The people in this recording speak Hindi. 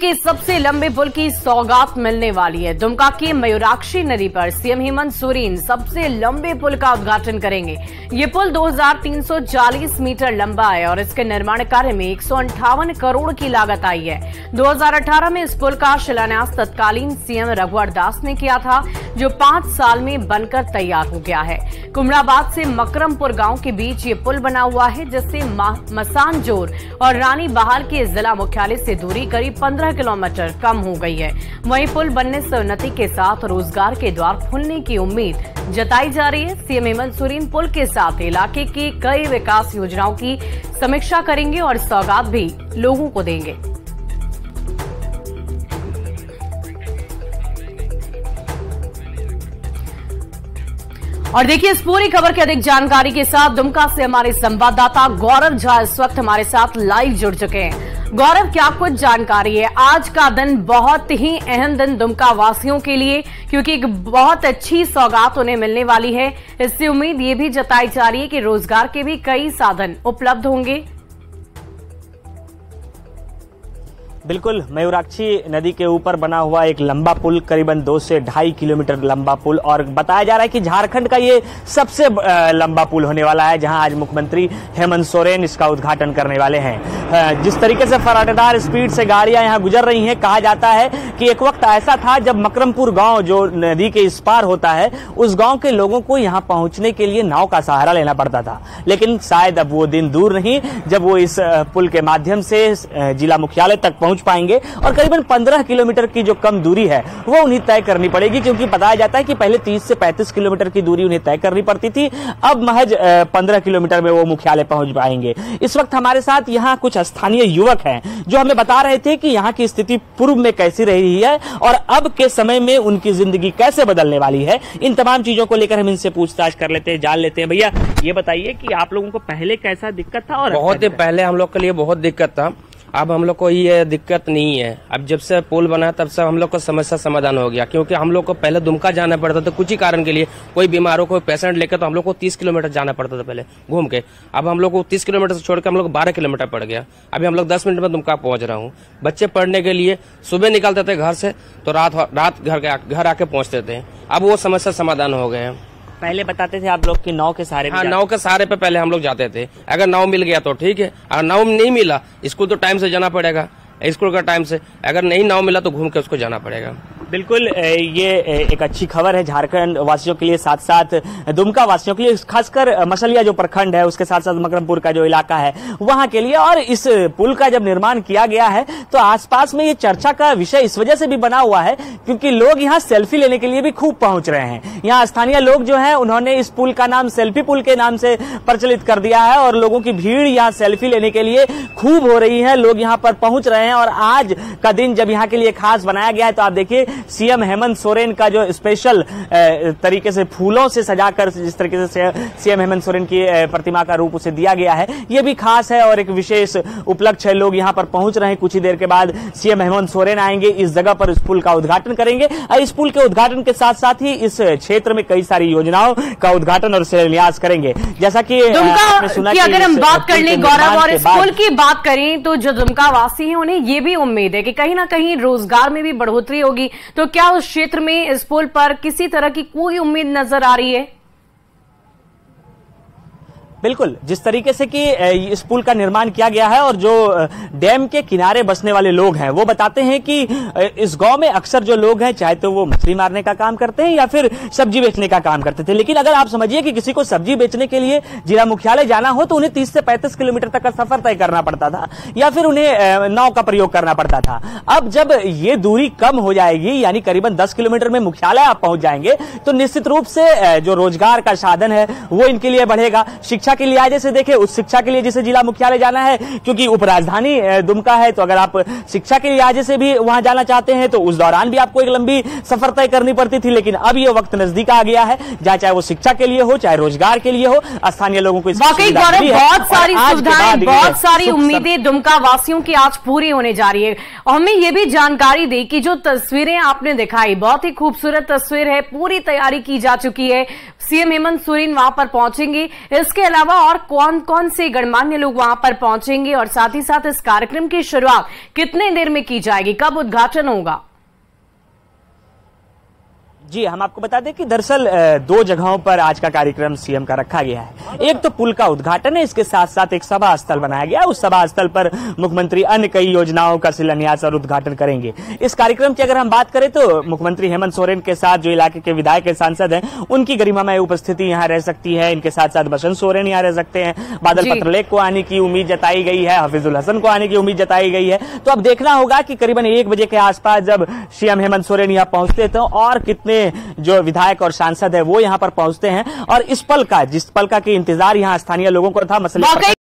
के सबसे लंबे पुल की सौगात मिलने वाली है। दुमका की मयूराक्षी नदी पर सीएम हेमंत सोरेन सबसे लंबे पुल का उद्घाटन करेंगे। ये पुल 2340 मीटर लंबा है और इसके निर्माण कार्य में 158 करोड़ की लागत आई है। 2018 में इस पुल का शिलान्यास तत्कालीन सीएम रघुवर दास ने किया था, जो 5 साल में बनकर तैयार हो गया है। कुमड़ाबाद से मकरमपुर गांव के बीच ये पुल बना हुआ है, जिससे मसानजोर और रानी बहार के जिला मुख्यालय से दूरी करीब 15 किलोमीटर कम हो गई है। वहीं पुल बनने से उन्नति के साथ रोजगार के द्वार खुलने की उम्मीद जताई जा रही है। सीएम हेमंत सोरेन पुल के साथ इलाके की कई विकास योजनाओं की समीक्षा करेंगे और सौगात भी लोगों को देंगे। और देखिए इस पूरी खबर की अधिक जानकारी के साथ दुमका से हमारे संवाददाता गौरव झा इस वक्त हमारे साथ लाइव जुड़ चुके हैं। गौरव, क्या कुछ जानकारी है? आज का दिन बहुत ही अहम दिन दुमका वासियों के लिए, क्योंकि एक बहुत अच्छी सौगात उन्हें मिलने वाली है। इससे उम्मीद ये भी जताई जा रही है कि रोजगार के भी कई साधन उपलब्ध होंगे। बिल्कुल, मयूराक्षी नदी के ऊपर बना हुआ एक लंबा पुल, करीबन 2 से 2.5 किलोमीटर लंबा पुल, और बताया जा रहा है कि झारखंड का ये सबसे लंबा पुल होने वाला है, जहां आज मुख्यमंत्री हेमंत सोरेन इसका उद्घाटन करने वाले हैं। जिस तरीके से फराटेदार स्पीड से गाड़ियां यहां गुजर रही हैं, कहा जाता है कि एक वक्त ऐसा था जब मकरमपुर गांव जो नदी के इस पार होता है, उस गांव के लोगों को यहां पहुंचने के लिए नाव का सहारा लेना पड़ता था। लेकिन शायद अब वो दिन दूर नहीं जब वो इस पुल के माध्यम से जिला मुख्यालय तक पहुंच पाएंगे, और करीबन 15 किलोमीटर की जो कम दूरी है वो उन्हें तय करनी पड़ेगी, क्योंकि बताया जाता है कि पहले 30 से 35 किलोमीटर की दूरी उन्हें तय करनी पड़ती थी, अब महज 15 किलोमीटर में वो मुख्यालय पहुंच पाएंगे। इस वक्त हमारे साथ यहाँ कुछ स्थानीय युवक हैं जो हमें बता रहे थे कि यहाँ की स्थिति पूर्व में कैसी रही है और अब के समय में उनकी जिंदगी कैसे बदलने वाली है। इन तमाम चीजों को लेकर हम इनसे पूछताछ कर लेते हैं, जान लेते हैं। भैया, ये बताइए कि आप लोगों को पहले कैसा दिक्कत था? और बहुत ही पहले हम लोग के लिए बहुत दिक्कत था, अब हम लोग को ये दिक्कत नहीं है। अब जब से पुल बना तब से हम लोग को समस्या समाधान हो गया, क्योंकि हम लोग को पहले दुमका जाना पड़ता था कुछ ही कारण के लिए, कोई बीमार हो, कोई पेशेंट लेकर, तो हम लोग को 30 किलोमीटर जाना पड़ता था पहले घूम के। अब हम लोग को 30 किलोमीटर से छोड़ के हम लोग 12 किलोमीटर पड़ गया। अभी हम लोग 10 मिनट में दुमका पहुंच रहा हूँ। बच्चे पढ़ने के लिए सुबह निकलते थे घर से, तो रात घर आके पहुंचते थे। अब वो समस्या समाधान हो गए हैं। पहले बताते थे आप लोग कि नाव के सहारे? हाँ, नाव के सहारे पे पहले हम लोग जाते थे। अगर नाव मिल गया तो ठीक है, अगर नाव नहीं मिला, स्कूल तो टाइम से जाना पड़ेगा, स्कूल का टाइम से, अगर नहीं नाव मिला तो घूम के उसको जाना पड़ेगा। बिल्कुल, ये एक अच्छी खबर है झारखंड वासियों के लिए, साथ साथ दुमका वासियों के लिए, खासकर मसलिया जो प्रखंड है उसके साथ साथ मकरमपुर का जो इलाका है वहां के लिए। और इस पुल का जब निर्माण किया गया है तो आसपास में ये चर्चा का विषय इस वजह से भी बना हुआ है क्योंकि लोग यहाँ सेल्फी लेने के लिए भी खूब पहुंच रहे हैं। यहाँ स्थानीय लोग जो है उन्होंने इस पुल का नाम सेल्फी पुल के नाम से प्रचलित कर दिया है और लोगों की भीड़ यहाँ सेल्फी लेने के लिए खूब हो रही है। लोग यहाँ पर पहुंच रहे हैं और आज का दिन जब यहाँ के लिए खास बनाया गया है तो आप देखिए सीएम हेमंत सोरेन का जो स्पेशल तरीके से फूलों से सजाकर जिस तरीके से सीएम हेमंत सोरेन की प्रतिमा का रूप उसे दिया गया है, ये भी खास है और एक विशेष उपलक्ष्य है। लोग यहाँ पर पहुंच रहे हैं। कुछ ही देर के बाद सीएम हेमंत सोरेन आएंगे, इस जगह पर इस पुल का उद्घाटन करेंगे और इस पुल के उद्घाटन के साथ साथ ही इस क्षेत्र में कई सारी योजनाओं का उद्घाटन और शिलान्यास करेंगे। जैसा कि आपने सुना कि अगर हम बात कर लें गौरव और इस पुल की बात करें तो जो दुमका वासी हैं उन्हें ये भी उम्मीद है कि कहीं ना कहीं रोजगार में भी बढ़ोतरी होगी। तो क्या उस क्षेत्र में इस पुल पर किसी तरह की कोई उम्मीद नजर आ रही है? बिल्कुल, जिस तरीके से कि इस पुल का निर्माण किया गया है और जो डैम के किनारे बसने वाले लोग हैं वो बताते हैं कि इस गांव में अक्सर जो लोग हैं चाहे तो वो मछली मारने का काम करते हैं या फिर सब्जी बेचने का काम करते थे। लेकिन अगर आप समझिए कि किसी को सब्जी बेचने के लिए जिला मुख्यालय जाना हो तो उन्हें 30 से 35 किलोमीटर तक का सफर तय करना पड़ता था या फिर उन्हें नाव का प्रयोग करना पड़ता था। अब जब ये दूरी कम हो जाएगी, यानी करीबन 10 किलोमीटर में मुख्यालय आप पहुंच जाएंगे, तो निश्चित रूप से जो रोजगार का साधन है वो इनके लिए बढ़ेगा। शिक्षा के लिए आज से देखें, उस शिक्षा के लिए जिसे जिला मुख्यालय जाना है, क्योंकि उपराजधानी दुमका है, तो अगर आप शिक्षा के लिए आज से भी वहां जाना चाहते हैं तो उस दौरान भी आपको एक लंबी सफर तय करनी पड़ती थी। लेकिन अब ये वक्त नजदीक आ गया है जहां चाहे वो शिक्षा के लिए हो चाहे रोजगार के लिए हो, स्थानीय लोगों को वाकई गौरव बहुत सारी सुविधाएं, बहुत सारी उम्मीदें दुमका वासियों की आज पूरी होने जा रही है। और हमें ये भी जानकारी दी कि जो तस्वीरें आपने दिखाई बहुत ही खूबसूरत तस्वीर है, पूरी तैयारी की जा चुकी है। सीएम हेमंत सोरेन वहां पर पहुंचेंगे। इसके अलावा अलावा और कौन कौन से गणमान्य लोग वहां पर पहुंचेंगे और साथ ही साथ इस कार्यक्रम की शुरुआत कितने देर में की जाएगी, कब उद्घाटन होगा? जी, हम आपको बता दें कि दरअसल 2 जगहों पर आज का कार्यक्रम सीएम का रखा गया है। एक तो पुल का उद्घाटन है, इसके साथ साथ एक सभा स्थल बनाया गया है। उस सभा स्थल पर मुख्यमंत्री अन्य कई योजनाओं का शिलान्यास और उद्घाटन करेंगे। इस कार्यक्रम की अगर हम बात करें तो मुख्यमंत्री हेमंत सोरेन के साथ जो इलाके के विधायक के सांसद हैं, उनकी गरिमामय उपस्थिति यहाँ रह सकती है। इनके साथ साथ बसंत सोरेन यहाँ रह सकते हैं। बादल पत्रलेख को आने की उम्मीद जताई गई है, हफीजुल हसन को आने की उम्मीद जताई गई है। तो अब देखना होगा कि करीबन 1 बजे के आसपास जब सीएम हेमंत सोरेन यहाँ पहुंचते तो और कितने जो विधायक और सांसद है वो यहाँ पर पहुंचते हैं। और इस पल का, जिस पल का इंतजार यहाँ स्थानीय लोगों को था, मसले